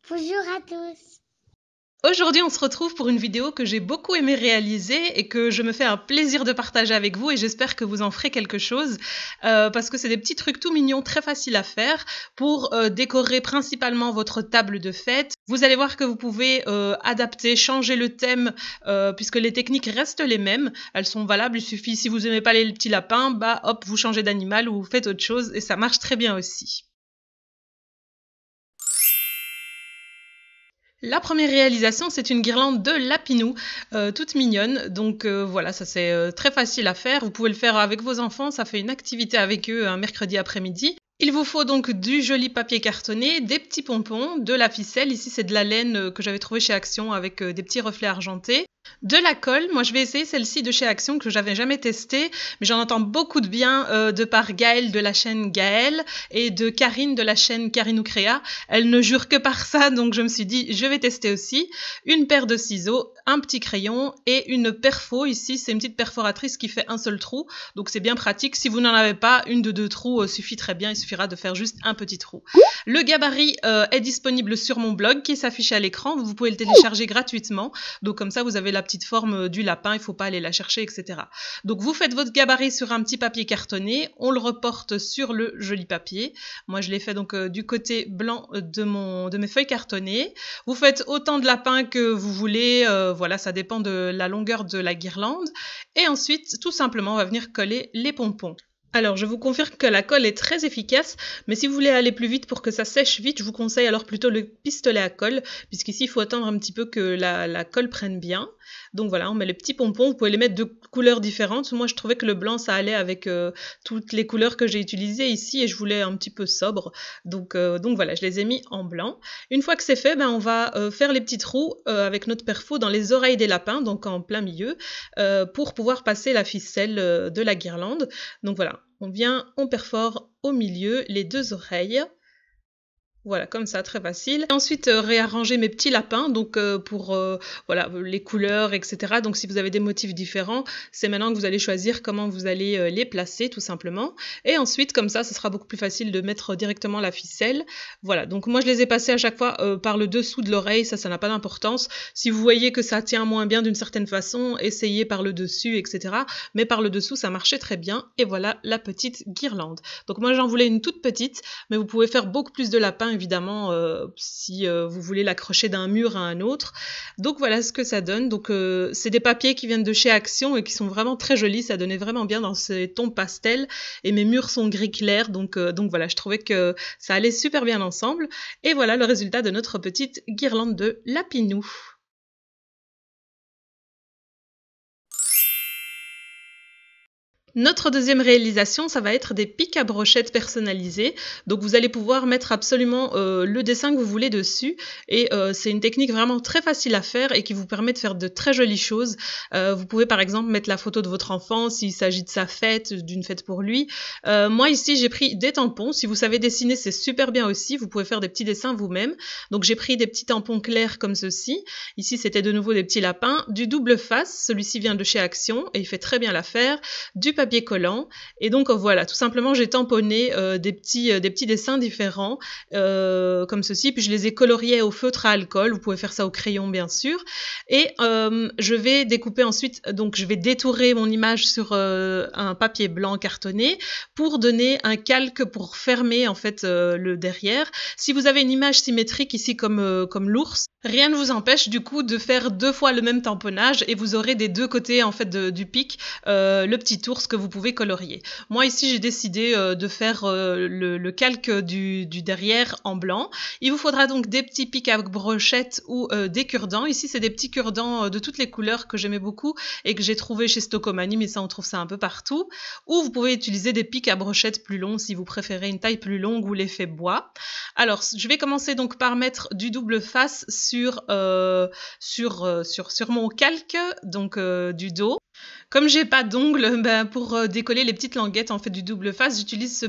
Bonjour à tous. Aujourd'hui, on se retrouve pour une vidéo que j'ai beaucoup aimé réaliser et que je me fais un plaisir de partager avec vous et j'espère que vous en ferez quelque chose parce que c'est des petits trucs tout mignons, très faciles à faire pour décorer principalement votre table de fête. Vous allez voir que vous pouvez adapter, changer le thème puisque les techniques restent les mêmes. Elles sont valables, il suffit, si vous n'aimez pas les petits lapins, bah hop, vous changez d'animal ou vous faites autre chose et ça marche très bien aussi. La première réalisation, c'est une guirlande de lapinou, toute mignonne. Donc voilà, ça c'est très facile à faire. Vous pouvez le faire avec vos enfants, ça fait une activité avec eux un mercredi après-midi. Il vous faut donc du joli papier cartonné, des petits pompons, de la ficelle. Ici, c'est de la laine que j'avais trouvée chez Action avec des petits reflets argentés. De la colle, moi je vais essayer celle-ci de chez Action que j'avais jamais testée, mais j'en entends beaucoup de bien de par Gaëlle de la chaîne Gaëlle et de Karine de la chaîne Karine ou Créa. Elle ne jure que par ça, donc je me suis dit je vais tester aussi. Une paire de ciseaux, un petit crayon et une perfo. Ici c'est une petite perforatrice qui fait un seul trou, donc c'est bien pratique. Si vous n'en avez pas, une de deux trous suffit très bien, il suffira de faire juste un petit trou. Le gabarit est disponible sur mon blog qui s'affiche à l'écran, vous pouvez le télécharger gratuitement, donc comme ça vous avez la petite forme du lapin, il ne faut pas aller la chercher, etc. Donc vous faites votre gabarit sur un petit papier cartonné, on le reporte sur le joli papier. Moi je l'ai fait donc du côté blanc de mes feuilles cartonnées. Vous faites autant de lapins que vous voulez, voilà, ça dépend de la longueur de la guirlande. Et ensuite, tout simplement, on va venir coller les pompons. Alors, je vous confirme que la colle est très efficace, mais si vous voulez aller plus vite pour que ça sèche vite, je vous conseille alors plutôt le pistolet à colle, puisqu'ici, il faut attendre un petit peu que la colle prenne bien. Donc voilà, on met les petits pompons, vous pouvez les mettre de couleurs différentes. Moi, je trouvais que le blanc, ça allait avec toutes les couleurs que j'ai utilisées ici, et je voulais un petit peu sobre. Donc voilà, je les ai mis en blanc. Une fois que c'est fait, on va faire les petits trous avec notre perfo dans les oreilles des lapins, donc en plein milieu, pour pouvoir passer la ficelle de la guirlande. Donc voilà. On perfore au milieu les deux oreilles. Voilà, comme ça, très facile. Et ensuite, réarranger mes petits lapins, donc pour voilà, les couleurs, etc. Donc si vous avez des motifs différents, c'est maintenant que vous allez choisir comment vous allez les placer, tout simplement. Et ensuite, comme ça sera beaucoup plus facile de mettre directement la ficelle. Voilà, donc moi je les ai passés à chaque fois par le dessous de l'oreille, ça n'a pas d'importance. Si vous voyez que ça tient moins bien d'une certaine façon, essayez par le dessus, etc. Mais par le dessous, ça marchait très bien. Et voilà la petite guirlande. Donc moi j'en voulais une toute petite, mais vous pouvez faire beaucoup plus de lapins évidemment si vous voulez l'accrocher d'un mur à un autre. Donc voilà ce que ça donne. Donc c'est des papiers qui viennent de chez Action et qui sont vraiment très jolis, ça donnait vraiment bien dans ces tons pastels et mes murs sont gris clair, donc voilà, je trouvais que ça allait super bien ensemble. Et voilà le résultat de notre petite guirlande de lapinou. Notre deuxième réalisation, ça va être des pics à brochettes personnalisés. Donc vous allez pouvoir mettre absolument le dessin que vous voulez dessus. Et c'est une technique vraiment très facile à faire et qui vous permet de faire de très jolies choses. Vous pouvez par exemple mettre la photo de votre enfant s'il s'agit de sa fête, d'une fête pour lui. Moi ici, j'ai pris des tampons. Si vous savez dessiner, c'est super bien aussi. Vous pouvez faire des petits dessins vous-même. Donc j'ai pris des petits tampons clairs comme ceci. Ici, c'était de nouveau des petits lapins. Du double face, celui-ci vient de chez Action et il fait très bien l'affaire. Du papier collant et donc voilà, tout simplement j'ai tamponné des petits dessins différents comme ceci, puis je les ai coloriés au feutre à alcool. Vous pouvez faire ça au crayon bien sûr, et je vais découper ensuite, donc je vais détourer mon image sur un papier blanc cartonné pour donner un calque pour fermer en fait le derrière. Si vous avez une image symétrique ici comme l'ours, rien ne vous empêche du coup de faire deux fois le même tamponnage et vous aurez des deux côtés en fait du pic le petit ours que vous pouvez colorier. Moi ici j'ai décidé de faire le calque du derrière en blanc. Il vous faudra donc des petits pics à brochettes ou des cure-dents. Ici c'est des petits cure-dents de toutes les couleurs que j'aimais beaucoup et que j'ai trouvé chez Stocomanie, mais ça on trouve ça un peu partout. Ou vous pouvez utiliser des pics à brochettes plus longs si vous préférez une taille plus longue ou l'effet bois. Alors je vais commencer donc par mettre du double face sur mon calque, donc du dos. Comme j'ai pas d'ongles, ben, pour décoller les petites languettes en fait du double face, j'utilise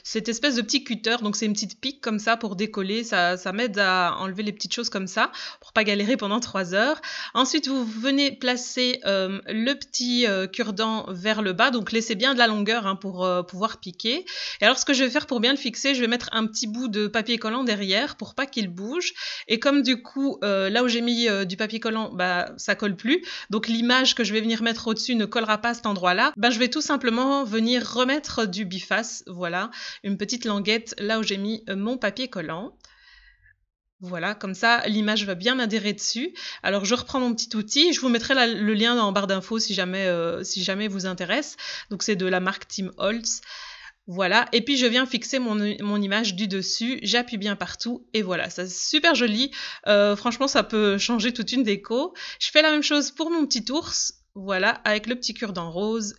cette espèce de petit cutter. Donc c'est une petite pique comme ça pour décoller. Ça m'aide à enlever les petites choses comme ça pour pas galérer pendant 3 heures. Ensuite, vous venez placer le petit cure-dent vers le bas. Donc laissez bien de la longueur hein, pour pouvoir piquer. Et alors ce que je vais faire pour bien le fixer, je vais mettre un petit bout de papier collant derrière pour pas qu'il bouge. Et comme du coup, là où j'ai mis du papier collant, bah, ça colle plus. Donc l'image que je vais venir mettre au-dessus ne collera pas à cet endroit-là. Ben, je vais tout simplement venir remettre du biface. Voilà, une petite languette là où j'ai mis mon papier collant. Voilà, comme ça, l'image va bien adhérer dessus. Alors, je reprends mon petit outil. Je vous mettrai le lien en barre d'infos si jamais vous intéresse. Donc, c'est de la marque Tim Holtz. Voilà, et puis je viens fixer mon image du dessus, j'appuie bien partout, et voilà, c'est super joli. Franchement, ça peut changer toute une déco. Je fais la même chose pour mon petit ours, voilà, avec le petit cure-dent rose,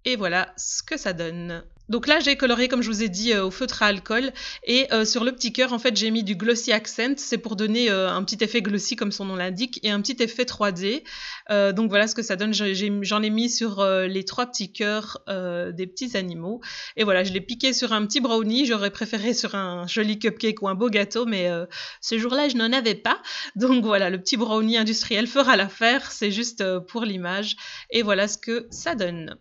et voilà ce que ça donne. Donc là, j'ai coloré, comme je vous ai dit, au feutre à alcool. Et sur le petit cœur, en fait, j'ai mis du Glossy Accent. C'est pour donner un petit effet glossy, comme son nom l'indique, et un petit effet 3D. Donc voilà ce que ça donne. J'en ai mis sur les 3 petits cœurs des petits animaux. Et voilà, je l'ai piqué sur un petit brownie. J'aurais préféré sur un joli cupcake ou un beau gâteau, mais ce jour-là, je n'en avais pas. Donc voilà, le petit brownie industriel fera l'affaire. C'est juste pour l'image. Et voilà ce que ça donne.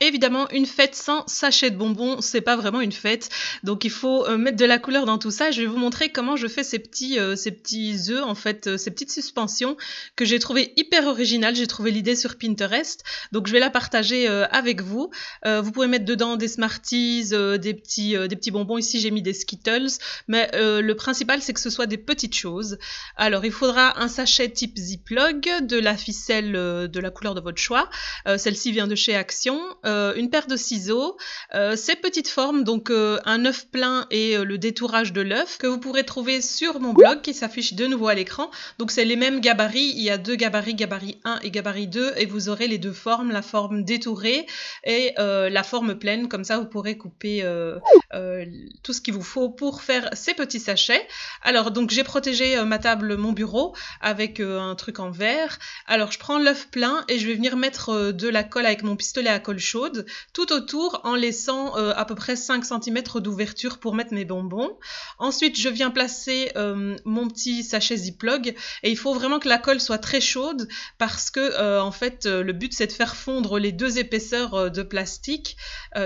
Évidemment, une fête sans sachet de bonbons, c'est pas vraiment une fête. Donc il faut mettre de la couleur dans tout ça. Je vais vous montrer comment je fais ces petits œufs, en fait, ces petites suspensions que j'ai trouvé hyper originales. J'ai trouvé l'idée sur Pinterest. Donc je vais la partager avec vous. Vous pouvez mettre dedans des Smarties, des petits bonbons. Ici, j'ai mis des Skittles. Mais le principal, c'est que ce soit des petites choses. Alors, il faudra un sachet type Ziploc, de la ficelle de la couleur de votre choix. Celle-ci vient de chez Action. Une paire de ciseaux, ces petites formes, donc un œuf plein et le détourage de l'œuf que vous pourrez trouver sur mon blog qui s'affiche de nouveau à l'écran. Donc c'est les mêmes gabarits, il y a 2 gabarits, gabarit 1 et gabarit 2 et vous aurez les 2 formes, la forme détourée et la forme pleine, comme ça vous pourrez couper tout ce qu'il vous faut pour faire ces petits sachets. Alors donc j'ai protégé ma table, mon bureau avec un truc en verre. Alors je prends l'œuf plein et je vais venir mettre de la colle avec mon pistolet à colle chaude tout autour en laissant à peu près 5 cm d'ouverture pour mettre mes bonbons. Ensuite, je viens placer mon petit sachet Ziploc et il faut vraiment que la colle soit très chaude parce que en fait, le but c'est de faire fondre les 2 épaisseurs de plastique,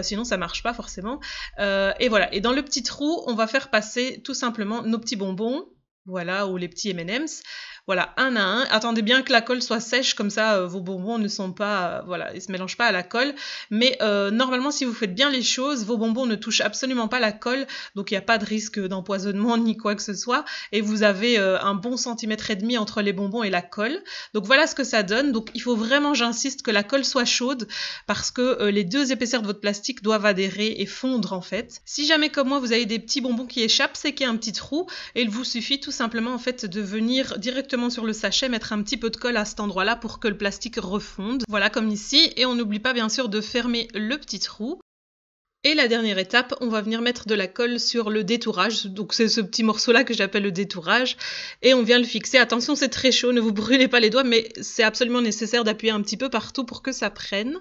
sinon ça marche pas forcément. Et voilà, et dans le petit trou, on va faire passer tout simplement nos petits bonbons, voilà, ou les petits M&M's. Voilà, un à un. Attendez bien que la colle soit sèche, comme ça vos bonbons ne sont pas, voilà, ils se mélangent pas à la colle. Mais normalement, si vous faites bien les choses, vos bonbons ne touchent absolument pas la colle, donc il n'y a pas de risque d'empoisonnement ni quoi que ce soit. Et vous avez un bon centimètre et demi entre les bonbons et la colle. Donc voilà ce que ça donne. Donc il faut vraiment, j'insiste, que la colle soit chaude parce que les 2 épaisseurs de votre plastique doivent adhérer et fondre en fait. Si jamais comme moi vous avez des petits bonbons qui échappent, c'est qu'il y a un petit trou et il vous suffit tout simplement en fait de venir directement sur le sachet, mettre un petit peu de colle à cet endroit-là pour que le plastique refonde. Voilà, comme ici. Et on n'oublie pas bien sûr de fermer le petit trou. Et la dernière étape, on va venir mettre de la colle sur le détourage. Donc c'est ce petit morceau-là que j'appelle le détourage. Et on vient le fixer. Attention, c'est très chaud, ne vous brûlez pas les doigts, mais c'est absolument nécessaire d'appuyer un petit peu partout pour que ça prenne.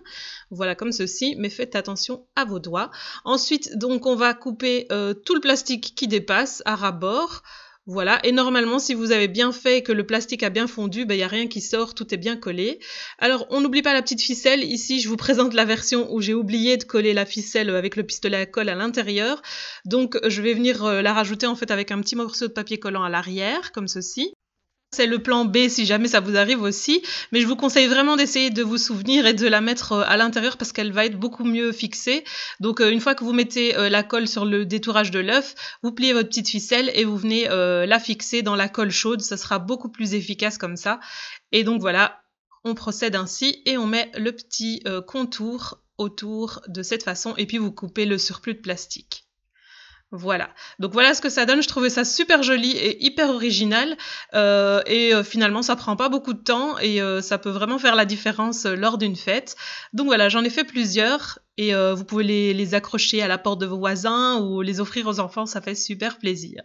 Voilà, comme ceci, mais faites attention à vos doigts. Ensuite, donc, on va couper tout le plastique qui dépasse à ras-bord. Voilà, et normalement, si vous avez bien fait que le plastique a bien fondu, il n'y a rien qui sort, tout est bien collé. Alors, on n'oublie pas la petite ficelle. Ici, je vous présente la version où j'ai oublié de coller la ficelle avec le pistolet à colle à l'intérieur. Donc, je vais venir la rajouter en fait avec un petit morceau de papier collant à l'arrière, comme ceci. C'est le plan B si jamais ça vous arrive aussi, mais je vous conseille vraiment d'essayer de vous souvenir et de la mettre à l'intérieur parce qu'elle va être beaucoup mieux fixée. Donc une fois que vous mettez la colle sur le détourage de l'œuf, vous pliez votre petite ficelle et vous venez la fixer dans la colle chaude, ça sera beaucoup plus efficace comme ça. Et donc voilà, on procède ainsi et on met le petit contour autour de cette façon et puis vous coupez le surplus de plastique. Voilà, donc voilà ce que ça donne. Je trouvais ça super joli et hyper original finalement ça prend pas beaucoup de temps et ça peut vraiment faire la différence lors d'une fête. Donc voilà, j'en ai fait plusieurs et vous pouvez les accrocher à la porte de vos voisins ou les offrir aux enfants, ça fait super plaisir.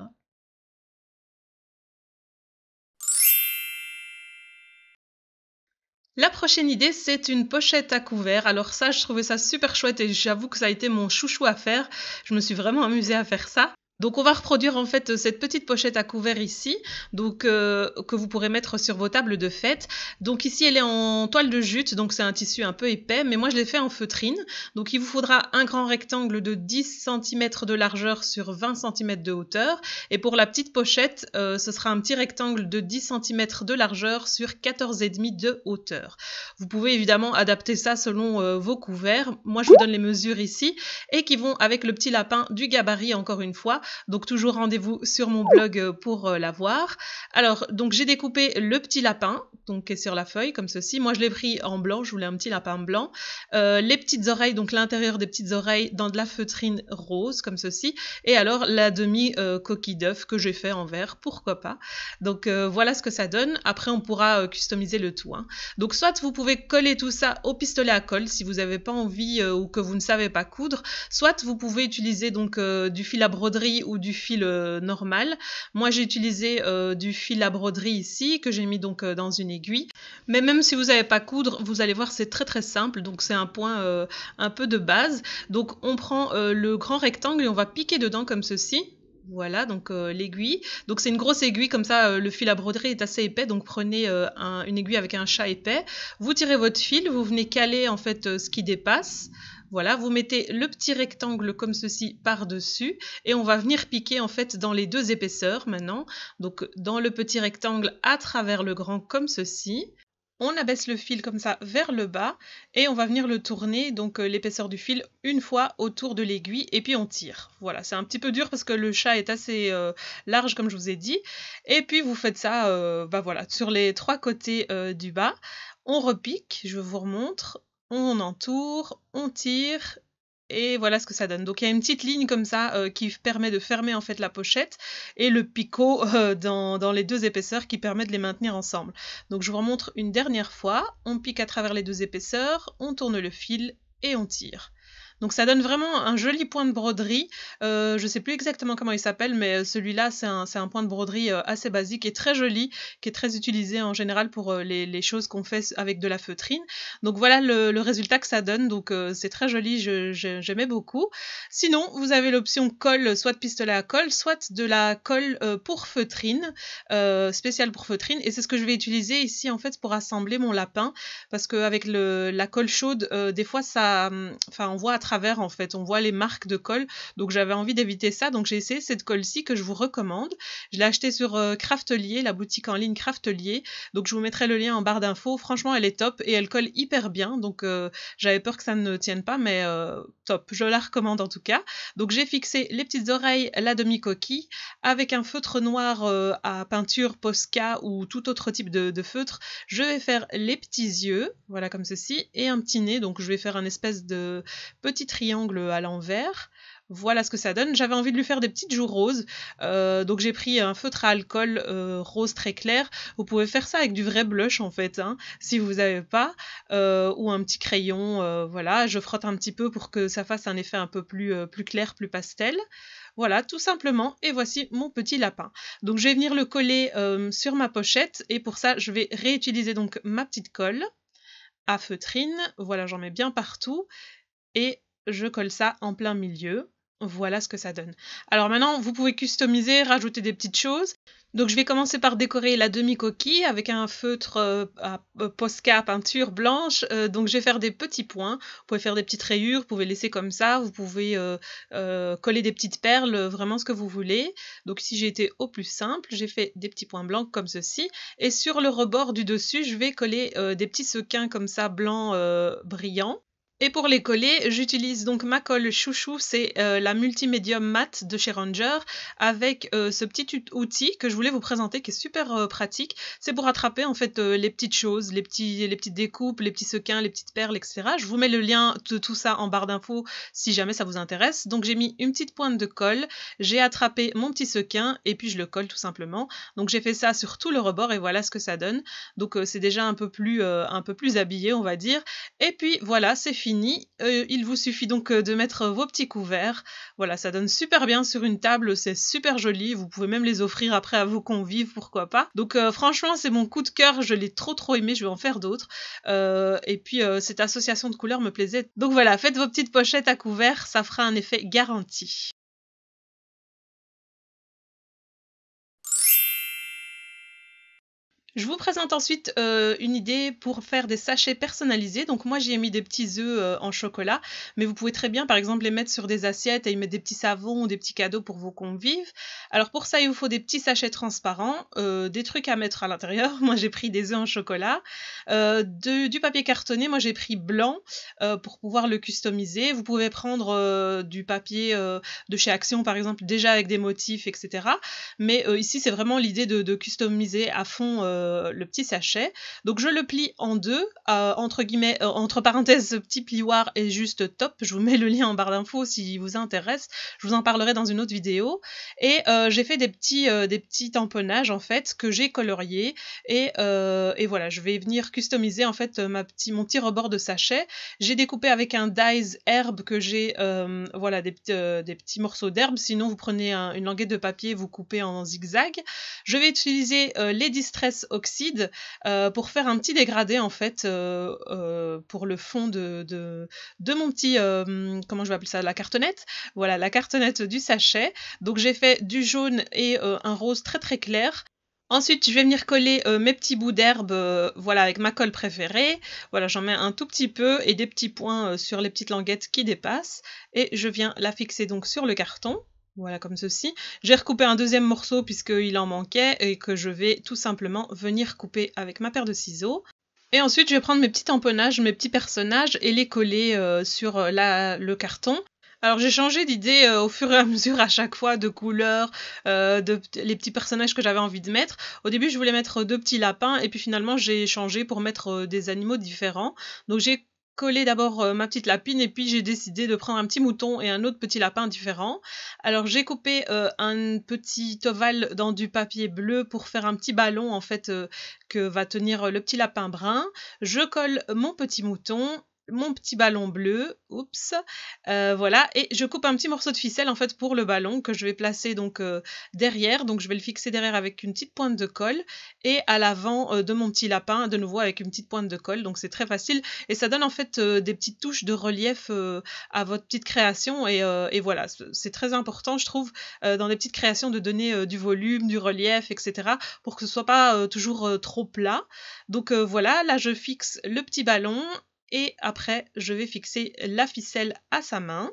La prochaine idée, c'est une pochette à couvert. Alors ça, je trouvais ça super chouette et j'avoue que ça a été mon chouchou à faire. Je me suis vraiment amusée à faire ça. Donc on va reproduire en fait cette petite pochette à couvert ici, donc que vous pourrez mettre sur vos tables de fête. Donc ici elle est en toile de jute, donc c'est un tissu un peu épais, mais moi je l'ai fait en feutrine. Donc il vous faudra un grand rectangle de 10 cm de largeur sur 20 cm de hauteur. Et pour la petite pochette, ce sera un petit rectangle de 10 cm de largeur sur 14,5 de hauteur. Vous pouvez évidemment adapter ça selon vos couverts. Moi je vous donne les mesures ici et qui vont avec le petit lapin du gabarit encore une fois. Donc toujours rendez-vous sur mon blog pour la voir. Alors donc j'ai découpé le petit lapin donc qui est sur la feuille comme ceci. Moi je l'ai pris en blanc, je voulais un petit lapin blanc. Les petites oreilles, donc l'intérieur des petites oreilles dans de la feutrine rose comme ceci. Et alors la demi coquille d'œuf que j'ai fait en vert, pourquoi pas. Donc voilà ce que ça donne. Après on pourra customiser le tout. Hein. Donc soit vous pouvez coller tout ça au pistolet à colle si vous n'avez pas envie ou que vous ne savez pas coudre. Soit vous pouvez utiliser donc du fil à broderie ou du fil normal. Moi j'ai utilisé du fil à broderie ici que j'ai mis donc dans une aiguille. Mais même si vous n'avez pas coudre, vous allez voir c'est très très simple. Donc c'est un point un peu de base. Donc on prend le grand rectangle et on va piquer dedans comme ceci. Voilà, donc l'aiguille. Donc c'est une grosse aiguille, comme ça le fil à broderie est assez épais, donc prenez une aiguille avec un chat épais. Vous tirez votre fil, vous venez caler en fait ce qui dépasse. Voilà, vous mettez le petit rectangle comme ceci par-dessus et on va venir piquer en fait dans les deux épaisseurs maintenant. Donc dans le petit rectangle à travers le grand comme ceci. On abaisse le fil comme ça vers le bas et on va venir le tourner, donc l'épaisseur du fil, une fois autour de l'aiguille et puis on tire. Voilà, c'est un petit peu dur parce que le chat est assez large comme je vous ai dit. Et puis vous faites ça voilà, sur les trois côtés du bas. On repique, je vous remontre, on entoure, on tire et voilà ce que ça donne. Donc il y a une petite ligne comme ça qui permet de fermer en fait la pochette et le picot dans les deux épaisseurs qui permet de les maintenir ensemble. Donc je vous remontre une dernière fois. On pique à travers les deux épaisseurs, on tourne le fil et on tire. Donc ça donne vraiment un joli point de broderie. Je ne sais plus exactement comment il s'appelle, mais celui-là, c'est un point de broderie assez basique et très joli, qui est très utilisé en général pour les choses qu'on fait avec de la feutrine. Donc voilà le résultat que ça donne. Donc c'est très joli, j'aimais beaucoup. Sinon, vous avez l'option colle, soit de pistolet à colle, soit de la colle pour feutrine, spéciale pour feutrine. Et c'est ce que je vais utiliser ici en fait pour assembler mon lapin, parce qu'avec la colle chaude, des fois ça, on voit à travers en fait, on voit les marques de colle, donc j'avais envie d'éviter ça, donc j'ai essayé cette colle-ci que je vous recommande. Je l'ai achetée sur Craftelier, la boutique en ligne Craftelier, donc je vous mettrai le lien en barre d'infos. Franchement elle est top et elle colle hyper bien, donc j'avais peur que ça ne tienne pas, mais top, je la recommande en tout cas. Donc j'ai fixé les petites oreilles, la demi-coquille, avec un feutre noir à peinture Posca ou tout autre type de feutre. Je vais faire les petits yeux, voilà comme ceci, et un petit nez, donc je vais faire un espèce de petit triangle à l'envers. Voilà ce que ça donne. J'avais envie de lui faire des petites joues roses, donc j'ai pris un feutre à alcool rose très clair. Vous pouvez faire ça avec du vrai blush en fait, hein, si vous n'avez pas, ou un petit crayon, voilà. Je frotte un petit peu pour que ça fasse un effet un peu plus clair, plus pastel. Voilà, tout simplement, et voici mon petit lapin. Donc je vais venir le coller sur ma pochette, et pour ça je vais réutiliser donc ma petite colle à feutrine. Voilà, j'en mets bien partout. Et je colle ça en plein milieu. Voilà ce que ça donne. Alors maintenant, vous pouvez customiser, rajouter des petites choses. Donc je vais commencer par décorer la demi-coquille avec un feutre à Posca peinture blanche. Donc je vais faire des petits points. Vous pouvez faire des petites rayures, vous pouvez laisser comme ça. Vous pouvez coller des petites perles, vraiment ce que vous voulez. Donc ici j'ai été au plus simple. J'ai fait des petits points blancs comme ceci. Et sur le rebord du dessus, je vais coller des petits sequins comme ça, blancs brillants. Et pour les coller, j'utilise donc ma colle chouchou, c'est la Multimédium Matte de chez Ranger, avec ce petit outil que je voulais vous présenter qui est super pratique. C'est pour attraper en fait les petites choses, les petites découpes, les petits sequins, les petites perles, etc. Je vous mets le lien de tout ça en barre d'infos si jamais ça vous intéresse. Donc j'ai mis une petite pointe de colle, j'ai attrapé mon petit sequin et puis je le colle tout simplement. Donc j'ai fait ça sur tout le rebord et voilà ce que ça donne. Donc c'est déjà un peu plus habillé on va dire. Et puis voilà, c'est fini. fini. Il vous suffit donc de mettre vos petits couverts. Voilà, ça donne super bien sur une table, c'est super joli. Vous pouvez même les offrir après à vos convives, pourquoi pas. Donc franchement, c'est mon coup de cœur, je l'ai trop aimé, je vais en faire d'autres. Et puis cette association de couleurs me plaisait. Donc voilà, faites vos petites pochettes à couverts, ça fera un effet garanti. Je vous présente ensuite une idée pour faire des sachets personnalisés. Donc moi j'y ai mis des petits œufs en chocolat, mais vous pouvez très bien par exemple les mettre sur des assiettes et y mettre des petits savons ou des petits cadeaux pour vos convives. Alors pour ça il vous faut des petits sachets transparents, des trucs à mettre à l'intérieur. Moi j'ai pris des œufs en chocolat, du papier cartonné, moi j'ai pris blanc pour pouvoir le customiser. Vous pouvez prendre du papier de chez Action par exemple, déjà avec des motifs, etc. Mais ici c'est vraiment l'idée de customiser à fond le petit sachet. Donc je le plie en deux, entre guillemets, entre parenthèses, ce petit plioir est juste top. Je vous mets le lien en barre d'infos si vous intéresse. Je vous en parlerai dans une autre vidéo. Et j'ai fait des petits tamponnages en fait que j'ai coloriés. Et voilà, je vais venir customiser en fait mon petit rebord de sachet. J'ai découpé avec un dies herbe que j'ai, voilà, des petits morceaux d'herbe. Sinon vous prenez une languette de papier, vous coupez en zigzag. Je vais utiliser les Distress Oxide pour faire un petit dégradé en fait pour le fond de mon petit, comment je vais appeler ça, la cartonnette. Voilà, la cartonnette du sachet. Donc j'ai fait du jaune et un rose très clair. Ensuite, je vais venir coller mes petits bouts d'herbe, voilà, avec ma colle préférée. Voilà, j'en mets un tout petit peu et des petits points sur les petites languettes qui dépassent. Et je viens la fixer donc sur le carton. Voilà, comme ceci. J'ai recoupé un deuxième morceau puisqu'il en manquait et que je vais tout simplement venir couper avec ma paire de ciseaux. Et ensuite, je vais prendre mes petits tamponnages, mes petits personnages et les coller sur le carton. Alors j'ai changé d'idée au fur et à mesure à chaque fois de couleurs, les petits personnages que j'avais envie de mettre. Au début je voulais mettre 2 petits lapins et puis finalement j'ai changé pour mettre des animaux différents. Donc j'ai collé d'abord ma petite lapine et puis j'ai décidé de prendre un petit mouton et un autre petit lapin différent. Alors j'ai coupé un petit ovale dans du papier bleu pour faire un petit ballon en fait que va tenir le petit lapin brun. Je colle mon petit mouton, mon petit ballon bleu, oups, voilà, et je coupe un petit morceau de ficelle en fait pour le ballon que je vais placer donc derrière, donc je vais le fixer derrière avec une petite pointe de colle et à l'avant de mon petit lapin de nouveau avec une petite pointe de colle, donc c'est très facile et ça donne en fait des petites touches de relief à votre petite création et voilà, c'est très important je trouve dans des petites créations de donner du volume, du relief, etc. pour que ce soit pas toujours trop plat. Donc voilà, là je fixe le petit ballon et après je vais fixer la ficelle à sa main.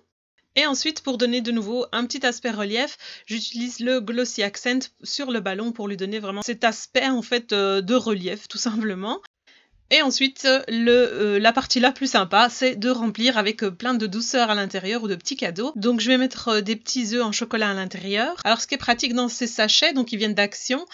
Et ensuite, pour donner de nouveau un petit aspect relief, j'utilise le Glossy Accent sur le ballon pour lui donner vraiment cet aspect en fait de relief tout simplement. Et ensuite, la partie la plus sympa, c'est de remplir avec plein de douceur à l'intérieur ou de petits cadeaux. Donc je vais mettre des petits œufs en chocolat à l'intérieur. Alors ce qui est pratique dans ces sachets, donc ils viennent d'Action,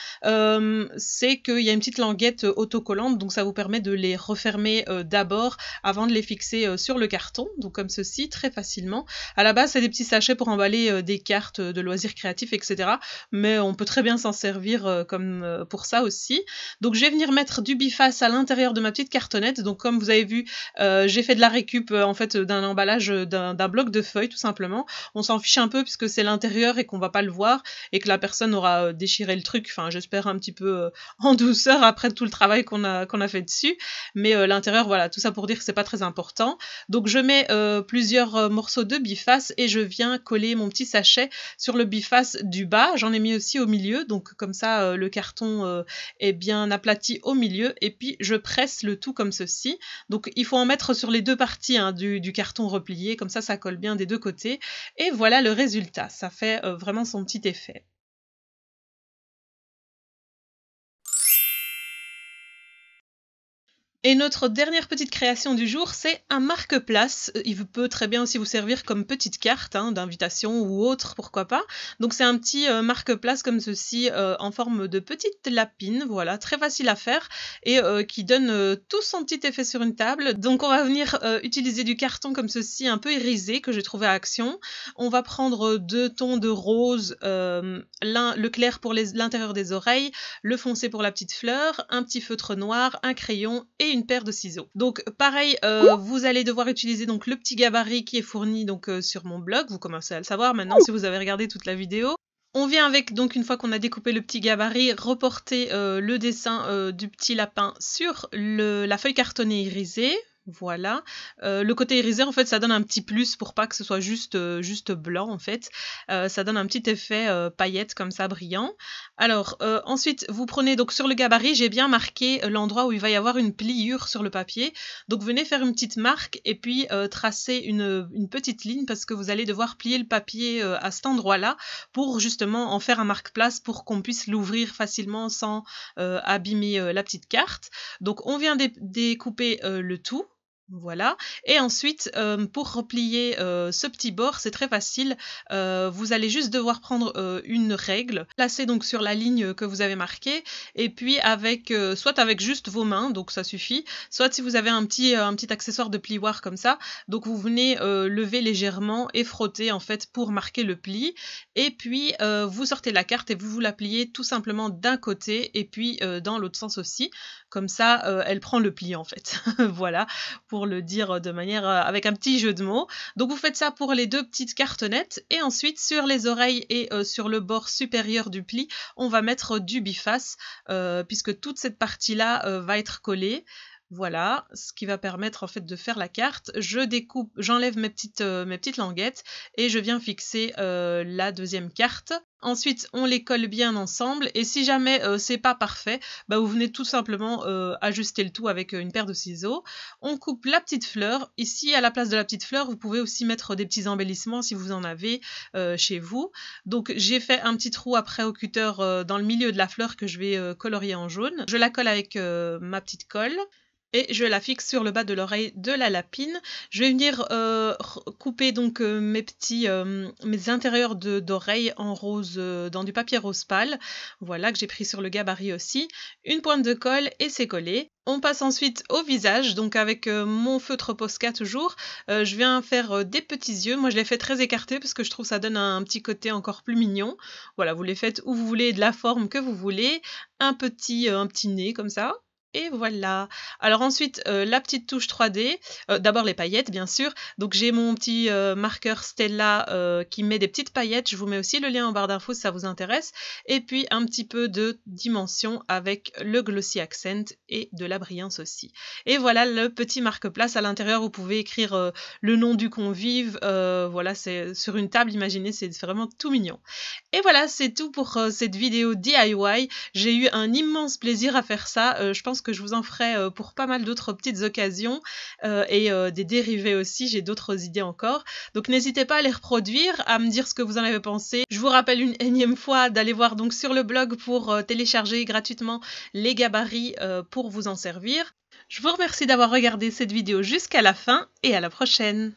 c'est qu'il y a une petite languette autocollante, donc ça vous permet de les refermer d'abord avant de les fixer sur le carton, donc comme ceci, très facilement. À la base, c'est des petits sachets pour emballer des cartes de loisirs créatifs, etc. Mais on peut très bien s'en servir comme pour ça aussi. Donc je vais venir mettre du biface à l'intérieur de ma petite cartonnette. Donc comme vous avez vu, j'ai fait de la récup en fait d'un emballage d'un bloc de feuilles tout simplement. On s'en fiche un peu puisque c'est l'intérieur et qu'on va pas le voir et que la personne aura déchiré le truc, enfin j'espère un petit peu en douceur après tout le travail qu'on a fait dessus. Mais l'intérieur, voilà, tout ça pour dire que c'est pas très important. Donc je mets plusieurs morceaux de biface et je viens coller mon petit sachet sur le biface du bas. J'en ai mis aussi au milieu, donc comme ça le carton est bien aplati au milieu et puis je presse le tout comme ceci. Donc il faut en mettre sur les deux parties hein, du carton replié, comme ça colle bien des deux côtés. Et voilà le résultat, ça fait vraiment son petit effet. Et notre dernière petite création du jour, c'est un marque-place. Il peut très bien aussi vous servir comme petite carte hein, d'invitation ou autre, pourquoi pas. Donc c'est un petit marque-place comme ceci en forme de petite lapine, voilà, très facile à faire et qui donne tout son petit effet sur une table. Donc on va venir utiliser du carton comme ceci, un peu irisé, que j'ai trouvé à Action. On va prendre 2 tons de rose, le clair pour l'intérieur des oreilles, le foncé pour la petite fleur, un petit feutre noir, un crayon et une paire de ciseaux. Donc pareil, vous allez devoir utiliser donc le petit gabarit qui est fourni donc sur mon blog. Vous commencez à le savoir maintenant si vous avez regardé toute la vidéo. On vient avec, donc une fois qu'on a découpé le petit gabarit, reporter le dessin du petit lapin sur la feuille cartonnée irisée. Voilà, le côté irisé en fait ça donne un petit plus pour pas que ce soit juste blanc en fait, ça donne un petit effet paillette comme ça brillant. Alors ensuite vous prenez donc sur le gabarit j'ai bien marqué l'endroit où il va y avoir une pliure sur le papier, donc venez faire une petite marque et puis tracer une petite ligne parce que vous allez devoir plier le papier à cet endroit là pour justement en faire un marque-place pour qu'on puisse l'ouvrir facilement sans abîmer la petite carte. Donc on vient découper le tout. Voilà, et ensuite pour replier ce petit bord c'est très facile, vous allez juste devoir prendre une règle, placer donc sur la ligne que vous avez marquée et puis avec soit avec juste vos mains, donc ça suffit, soit si vous avez un petit accessoire de plioir comme ça, donc vous venez lever légèrement et frotter en fait pour marquer le pli et puis vous sortez la carte et vous la pliez tout simplement d'un côté et puis dans l'autre sens aussi, comme ça elle prend le pli en fait. Voilà, pour le dire de manière avec un petit jeu de mots. Donc vous faites ça pour les deux petites cartonnettes et ensuite sur les oreilles et sur le bord supérieur du pli on va mettre du biface puisque toute cette partie là va être collée. Voilà, ce qui va permettre en fait de faire la carte. Je découpe, j'enlève mes petites languettes et je viens fixer la deuxième carte. Ensuite, on les colle bien ensemble et si jamais c'est pas parfait, bah, vous venez tout simplement ajuster le tout avec une paire de ciseaux. On coupe la petite fleur. Ici, à la place de la petite fleur, vous pouvez aussi mettre des petits embellissements si vous en avez chez vous. Donc, j'ai fait un petit trou après au cutter dans le milieu de la fleur que je vais colorier en jaune. Je la colle avec ma petite colle. Et je la fixe sur le bas de l'oreille de la lapine. Je vais venir couper donc mes intérieurs d'oreilles en rose, dans du papier rose pâle. Voilà, que j'ai pris sur le gabarit aussi. Une pointe de colle et c'est collé. On passe ensuite au visage, donc avec mon feutre Posca toujours, je viens faire des petits yeux. Moi je les fais très écartés parce que je trouve ça donne un petit côté encore plus mignon. Voilà, vous les faites où vous voulez, de la forme que vous voulez. Un petit nez comme ça. Et voilà. Alors ensuite, la petite touche 3D, d'abord les paillettes bien sûr, donc j'ai mon petit marqueur Stella qui met des petites paillettes, je vous mets aussi le lien en barre d'infos si ça vous intéresse, et puis un petit peu de dimension avec le Glossy Accent et de la brillance aussi. Et voilà le petit marque-place, à l'intérieur vous pouvez écrire le nom du convive, voilà c'est sur une table, imaginez, c'est vraiment tout mignon. Et voilà, c'est tout pour cette vidéo DIY, j'ai eu un immense plaisir à faire ça, je pense que je vous en ferai pour pas mal d'autres petites occasions et des dérivés aussi, j'ai d'autres idées encore. Donc n'hésitez pas à les reproduire, à me dire ce que vous en avez pensé. Je vous rappelle une énième fois d'aller voir donc sur le blog pour télécharger gratuitement les gabarits pour vous en servir. Je vous remercie d'avoir regardé cette vidéo jusqu'à la fin et à la prochaine.